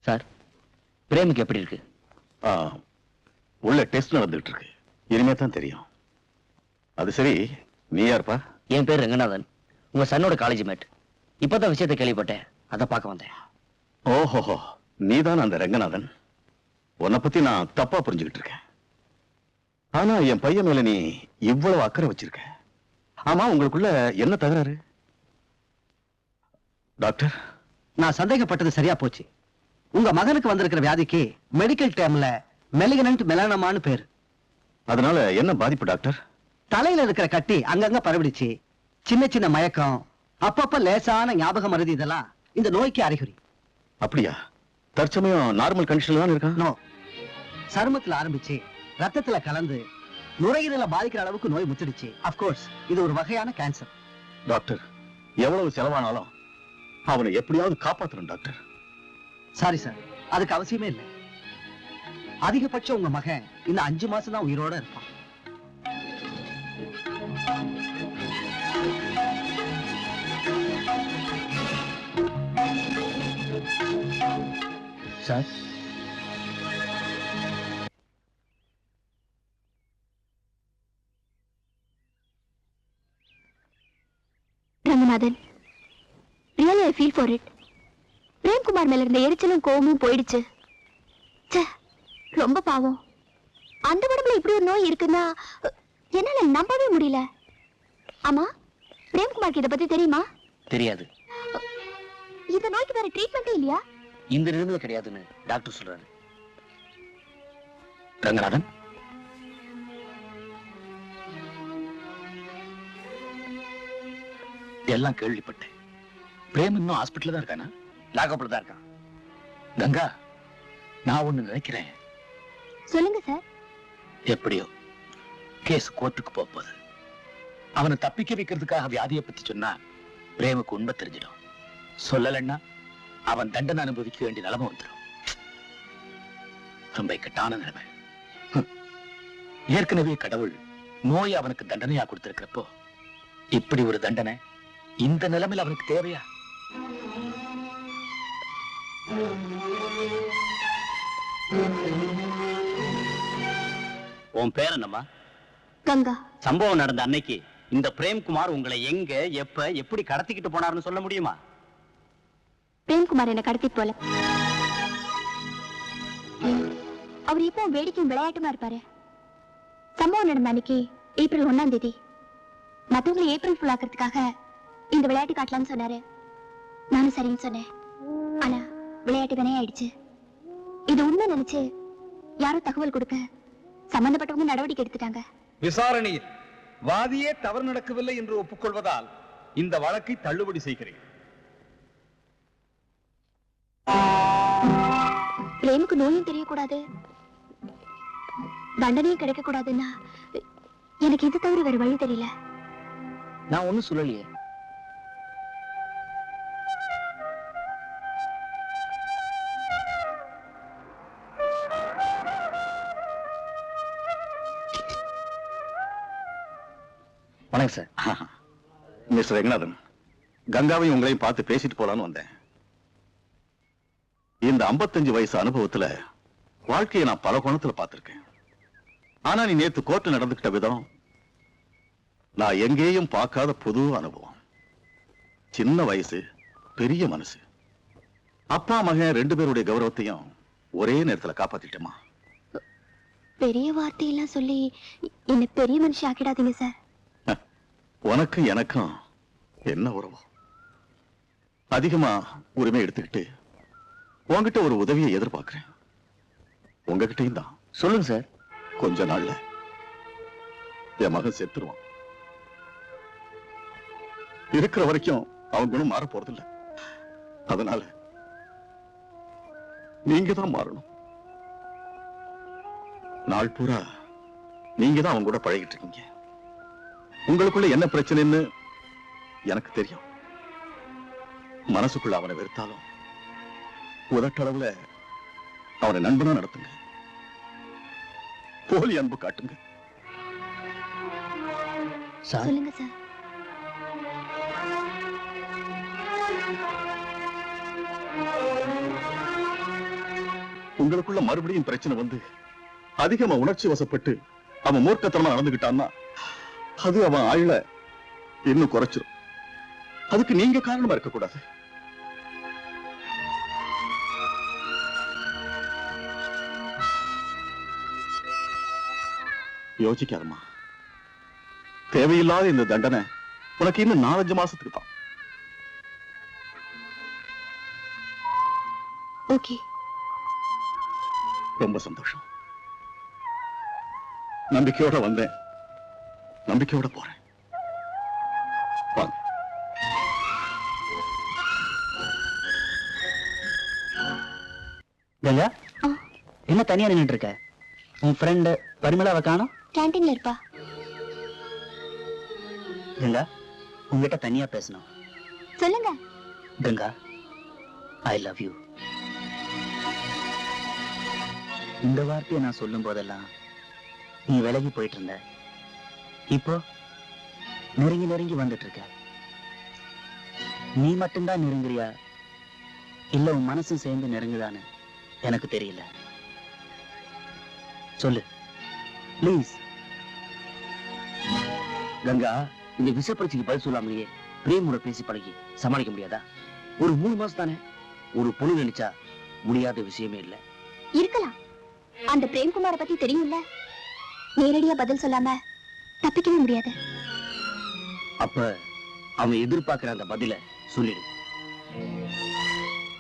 Sir, பிரேமுக்கு எப்படி இருக்கு? உள்ள டெஸ்ட் நடந்துட்டு இருக்கு. இனிமே தான் தெரியும். அது சரி, நீ யாருப்பா? என் பேர் ரங்கநாதன். உங்க சன்னோட காலேஜ் மேட். இப்பதான் விஷயத்தை கேள்விப்பட்டேன், அதை பார்க்க வந்தேன். ஓஹோ, நீதான் அந்த ரங்கநாதன். உன்னை பத்தி நான் தப்பா புரிஞ்சுக்கிட்டு இருக்கேன். ஆனா என் பையன் மேல நீ இவ்வளவு அக்கறை வச்சிருக்க. ஆமா, உங்களுக்குள்ள என்ன தகராறு? டாக்டர், நான் சந்தேகப்பட்டது சரியா போச்சு. உங்க மகனுக்கு வந்திருக்கிற வியாதிக்கு மெடிக்கல் டேர்ம்ல மெலிகனன்ட் மெலானமான்னு பேரு. அதனால என்ன பாதிப்பு டாக்டர்? தலையில இருக்கிற கட்டி அங்கங்க பரவிடுச்சு. சின்ன சின்ன மயக்கம், அப்பப்ப லேசான ஞாபக மருதி, இதெல்லாம் இந்த நோய்க்கு அறிகுறி. அப்படியா? தற்சமயம் நார்மல் கண்டிஷன்ல தான் இருக்கான்? நோ, சருமத்துல ஆரம்பிச்சு ரத்தத்துல கலந்து நுரையீரல பாதிக்கிற அளவுக்கு நோய் முத்திடுச்சு. அப்கோர்ஸ் இது ஒரு வகையான கேன்சர். டாக்டர், எவ்வளவு செலவானாலும் அவனை எப்படியாவது காப்பாற்றணும் டாக்டர். சாரி சார், அதுக்கு அவசியமே இல்லை. அதிகபட்சம் உங்க மகன் இந்த 5 மாசம் தான் உயிரோட இருப்பான். Sir, Ranganathan, really I feel for it. Premkumar மேல இருந்த எரிச்சலும் கோவமும் போயிடுச்சு. ரொம்ப பாவம். அந்த உடம்புல இப்படி ஒரு நோய் இருக்குன்னா என்னால நம்பவே முடியல. ஆமா, பிரேம்குமாருக்கு இதை பத்தி தெரியுமா? தெரியாது. இந்த நோய்க்கு வேற ட்ரீட்மெண்டே இல்லையா? இந்த நிலைமையில கிடையாதுன்னு டாக்டர் சொல்றாரு. ரங்கநாதன், எல்லாம் கேள்விப்பட்டேன். பிரேம் இன்னும் ஹாஸ்பிட்டல்ல தான் இருக்கானா? லாக்அப்ல தான் இருக்கான். கங்கா, நான் ஒண்ணு நினைக்கிறேன். சொல்லுங்க சார். எப்படியோ கேஸ் கோர்ட்டுக்கு போகுது. அவனை தப்பிக்க வைக்கிறதுக்காக வியாதியை பத்தி சொன்னா பிரேமுக்கு உண்மை தெரிஞ்சிடும். சொல்லலன்னா அவன் தண்டனை அனுபவிக்க வேண்டிய நிலைமை வந்துடும். ரொம்ப இக்கட்டான நிலைமை. ஏற்கனவே கடவுள் நோய் அவனுக்கு தண்டனையா கொடுத்திருக்கிறப்போ இப்படி ஒரு தண்டனை இந்த நிலைமையில் அவனுக்கு தேவையா? உன் பேர் என்னம்மா? கங்கா. சம்பவம் நடந்த அன்னைக்கு இந்த பிரேம்குமார் உங்களை எங்க, எப்ப, எப்படி கடத்திக்கிட்டு போனாருன்னு சொல்ல முடியுமா? பிரேம்குமார் என்ன கடத்திட்டு போல. அவர் இப்போ வேடிக்கையும் விளையாட்டுமா இருப்பாரு. சம்பவம் நடந்த அன்னைக்கு ஏப்ரல் 1ஆம் தேதி மத்தவங்களை ஏப்ரல் ஃபுல் ஆக்கிறதுக்காக இந்த விளையாட்டு காட்டலாம்னு சொன்னாரு. நானும் சரின்னு சொன்னேன். ஆனா விளையாட்டு வினை ஆயிடுச்சு. இது உண்மை நினைச்சு யாரோ தகவல் கொடுக்க சம்பந்தப்பட்டவங்க நடவடிக்கை எடுத்துட்டாங்க. விசாரணையில் வாதியே தவறு நடக்கவில்லை என்று ஒப்புக்கொள்வதால் இந்த வழக்கை தள்ளுபடி செய்கிறேன். பிரேமுக்கு நோயும் தெரியக்கூடாது, தண்டனையும் கிடைக்க கூடாதுன்னா எனக்கு இது தவிர வேற வழி தெரியல. நான் ஒண்ணும் சொல்லலையே. வணக்கம் சார். மிஸ்டர் ரங்கநாதன், கங்காவையும் உங்களையும் பார்த்து பேசிட்டு போலான்னு வந்தேன். இந்த 55 வயசு அனுபவத்துல வாழ்க்கையை நான் பல கோணத்துல பார்த்திருக்கேன். ஆனா நீ நேத்து கோர்ட்ல நடந்துகிட்ட விதம் நான் எங்கேயும் பார்க்காத புது அனுபவம். சின்ன வயசு, பெரிய மனசு. அப்பா மகன் 2 பேருடைய கௌரவத்தையும் ஒரே நேரத்துல காப்பாத்திட்டேமா. பெரிய வார்த்தையெல்லாம் சொல்லி என்ன பெரிய மனுஷி ஆக்கிடாதீங்க சார். உனக்கும் எனக்கும் என்ன உறவு? அதிகமா உரிமை எடுத்துக்கிட்டு உங்ககிட்ட ஒரு உதவியை எதிர்பார்க்கிறேன். உங்ககிட்டயும் தான். சொல்லுங்க சார். கொஞ்ச நாள்ல என் மகன் செத்துருவான். இருக்கிற வரைக்கும் அவன் குணம் மாற போறதில்லை. அதனால நீங்க தான் மாறணும். நாள் பூரா நீங்க தான் அவன் கூட பழகிட்டு இருக்கீங்க. உங்களுக்குள்ள என்ன பிரச்சனைன்னு எனக்கு தெரியும். மனசுக்குள்ள அவனை வெறுத்தாலும் உதட்டளவுல அவனை நண்பனா நடத்துங்க. போலி அன்பு காட்டுங்க. சொல்லுங்க சார். எங்களுக்குள்ள மறுபடியும் பிரச்சனை வந்து அதிகமா உணர்ச்சி வசப்பட்டு அவன் மூர்க்கத்தனமா நடந்துகிட்டான்னா அது அவன் ஆயுள இன்னும் குறைச்சிரும். அதுக்கு நீங்க காரணமா இருக்கக்கூடாது. யோசிக்காதம்மா. தேவையில்லாத இந்த தண்டனை உனக்கு இன்னும் 4-5 மாசத்துக்கு தான். ஓகே, ரொம்ப சந்தோஷம். நம்பிக்கையோட வந்தேன், நம்பிக்கையோட போறேன். வாங்க. கங்கா, என்ன தனியா நின்னுட்டு இருக்க? உன் ஃப்ரெண்ட் பரிமளாவை காணோம்? கேண்டீன்ல இருப்பா. கங்கா, உங்ககிட்ட தனியா பேசணும். சொல்லுங்க. கங்கா, ஐ லவ் யூ. இந்த வார்த்தையை நான் சொல்லும் போதெல்லாம் நீ விலகி போயிட்டு இருந்த. இப்போ நெருங்கி நெருங்கி வந்துட்டு இருக்க. நீ மட்டும்தான் நெருங்குறியா இல்ல உன் மனசும் சேர்ந்து நெருங்குதான்னு எனக்கு தெரியல. சொல்லு ப்ளீஸ். கங்கா, இந்த விஷப்பரிச்சிக்கு பதில் சொல்லாமலேயே பிரேமோட பேசி பழகி சமாளிக்க முடியாதா? ஒரு 3 மாசம் தானே. ஒரு பொண்ணு நினைச்சா முடியாத விஷயமே இல்ல. இருக்கலாம். அந்த பிரேம்குமார பத்தி தெரியும்ல. நேரடியா பதில் சொல்லாம தப்பிக்கவே முடியாது. அப்ப அவன் எதிர்பார்க்கிற அந்த பதில சொல்லிடு.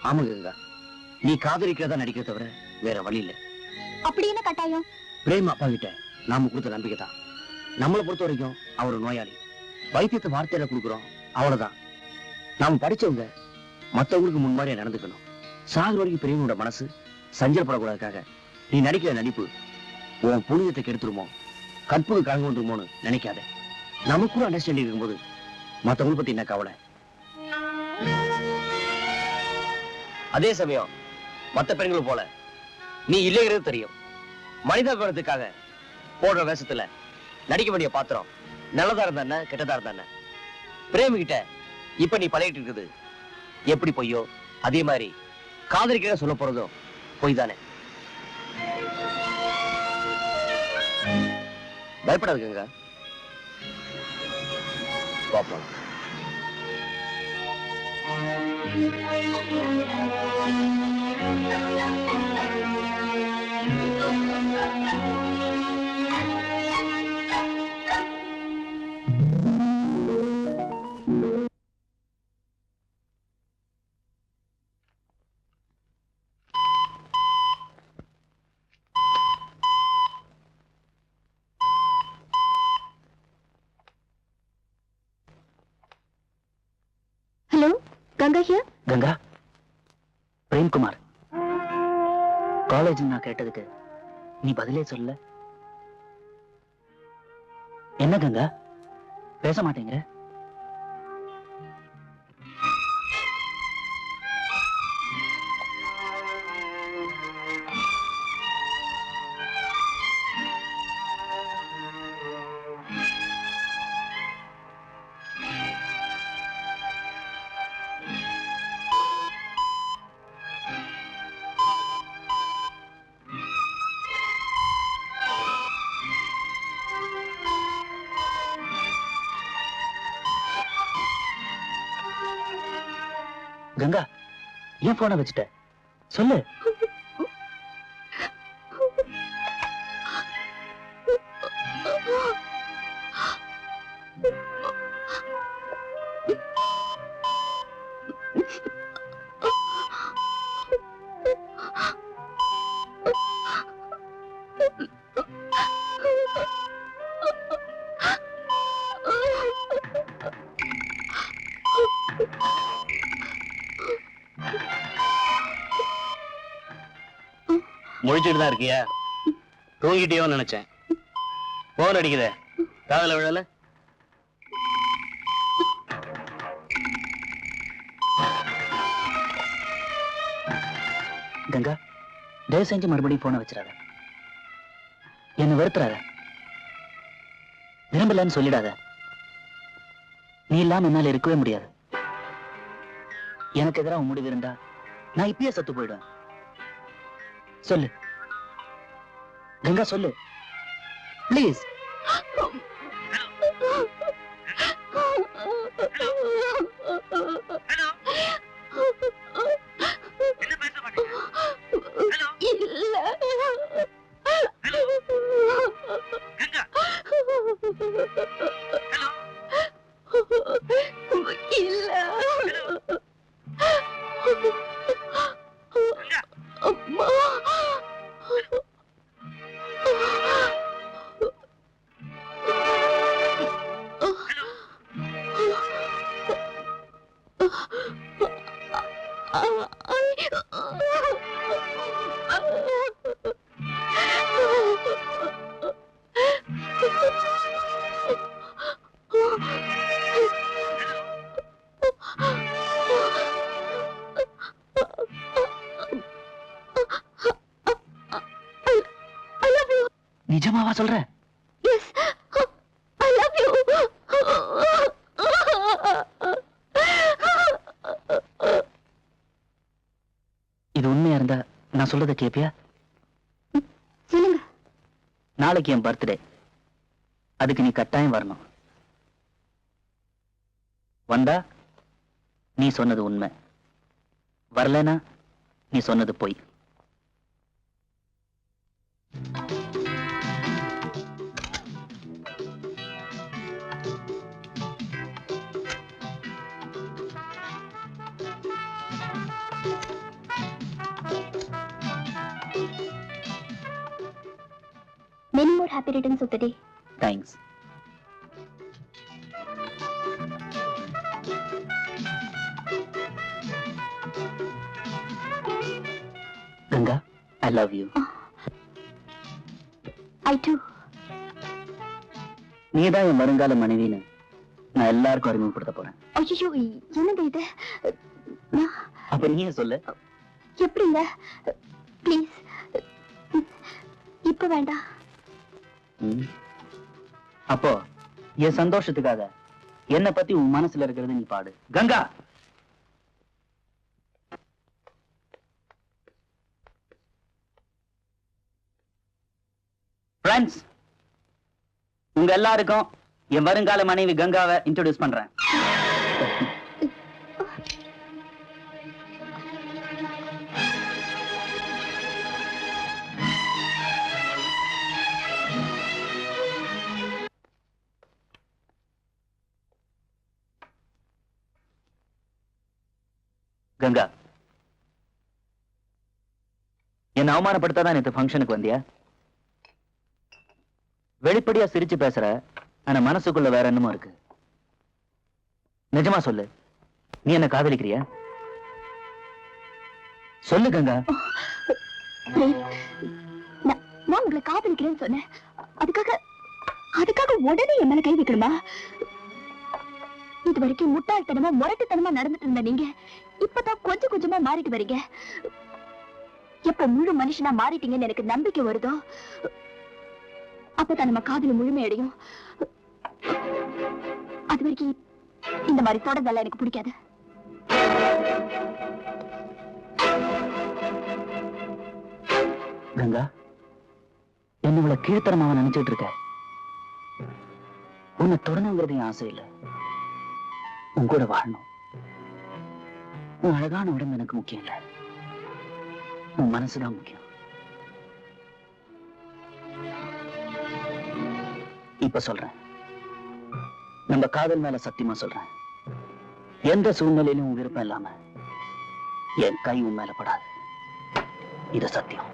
ஆமா கங்கா, நீ காதலிக்கிறதா நடிக்கிறத தவிர வேற வழி இல்ல. அப்படி என்ன கட்டாயம்? பிரேம் அப்பா கிட்ட நாம கொடுத்த நம்பிக்கை தான். நம்மளை பொறுத்த வரைக்கும் அவர் நோயாளி. வைத்தியத்தை வார்த்தையில கொடுக்குறோம், அவ்வளவுதான். நாம படிச்சவங்க மத்தவங்களுக்கு முன்மாதிரியா நடந்துக்கணும். சாகுற வரைக்கும் பிரேமோட மனசு சஞ்சலப்படக்கூடாதுக்காக நீ நடிக்கிற நடிப்பு உன் புனிதத்தை கெடுத்துருமோ, கற்புக்கு கலங்க வந்துருமோன்னு நினைக்காத. நமக்குள்ள அண்டர்ஸ்டாண்டிங் இருக்கும்போது மத்தவங்களை பத்தி என்ன கவலை? அதே சமயம் மத்த பெண்கள் போல நீ இல்லைங்கிறது தெரியும். மனிதாபிமானத்துக்காக போடுற வேஷத்துல நடிக்க வேண்டிய பாத்திரம் நல்லதா இருந்தா கெட்டதா இருந்தா. பிரேமிகிட்ட இப்ப நீ பழகிட்டு இருக்குது எப்படி பொய்யோ, அதே மாதிரி காதலிக்க சொல்ல போறதும் பொய் தானே. பயப்படாதுங்க. பாப்போம். Hello, Ganga here. Ganga, Premkumar. College நான் கேட்டதுக்கு நீ பதிலே சொல்ல. என்ன கங்கா, பேச மாட்டேங்கிற? கங்கா, ஏன் போன வச்சுட்ட? சொல்லு. முழிச்சுட்டு தான் இருக்கியா? தூங்கிட்டியோன்னு நினைச்சேன். போன் அடிக்குதே, காதல விழல. கங்கா, தயவு செஞ்சு மறுபடியும் போன வச்சிடாத. என்ன வெறுத்துறாத. விரும்பலன்னு சொல்லிடாத. நீ இல்லாம என்னால இருக்கவே முடியாது. எனக்கு எதிராக முடிவு இருந்தா நான் இப்பயே சத்து போயிடுவேன். சொல்லு கங்கா, சொல்லு ப்ளீஸ். நிஜமாவா சொல்ற? Yes, I love you. இது உண்மையா இருந்தா நான் சொல்றத கேப்பியா? சொல்லுங்க. நாளைக்கு என் பர்த்டே, அதுக்கு நீ கட்டாயம் வரணும். வந்தா நீ சொன்னது உண்மை, வரலனா நீ சொன்னது பொய். Many more happy returns of the day. Thanks. Ganga, I love you. I too. நீதான் என் வருங்கால மனைவின்னு நான் எல்லாருக்கும் அறிமுகப்படுத்த போறேன். ஐயோ, என்னங்க இது? அப்ப நீயே சொல்லு. எப்படிங்க? ப்ளீஸ், இப்ப வேண்டாம். அப்போ என் சந்தோஷத்துக்காக என்ன பத்தி உன் மனசுல இருக்கிறது நீ பாடு. கங்கா, ஃப்ரெண்ட்ஸ், உங்க எல்லாருக்கும் என் வருங்கால மனைவி கங்காவை இன்ட்ரோடியூஸ் பண்றேன். கங்கா, என்ன அவமானப்படுத்தாதான் நேத்து ஃபங்க்ஷனுக்கு வந்தியா? வெளிப்படையா சிரிச்சு பேசுற, ஆனா மனசுக்குள்ள வேற என்னமோ இருக்கு. நிஜமா சொல்லு, நீ என்ன காதலிக்கிறியா? சொல்லு கங்கா. நான் உங்களை காதலிக்கிறேன்னு சொன்னேன், அதுக்காக உடனே என் மேல கை வைக்கணுமா? இது வரைக்கும் முட்டாள்தனமா முரட்டுத்தனமா நடந்துட்டு இருந்த நீங்க இப்பதான் கொஞ்சம் கொஞ்சமா மாறிட்டு வரீங்க. எப்ப முழு மனுஷனா மாறிட்டீங்கன்னு எனக்கு நம்பிக்கை வருதோ அப்பதான் நம்ம காதல் முழுமையடையும். அது வரைக்கும் இந்த மாதிரி தொடர்ந்தெல்லாம் எனக்கு பிடிக்காது. கங்கா, என்ன இவ்வளவு கீழ்த்தரமாவ நினைச்சிட்டு இருக்க? உன்னை தொடணுங்கிறது என் ஆசை இல்லை, உன் கூட வாழணும். உன் அழகான உடம்பு எனக்கு முக்கியம் இல்ல, உன் மனசுதான் முக்கியம். இப்ப சொல்றேன், நம்ம காதல் மேல சத்தியமா சொல்றேன், எந்த சூழ்நிலையிலும் உன் விருப்பம் இல்லாம என் கை உன் மேல படாது. இது சத்தியம்.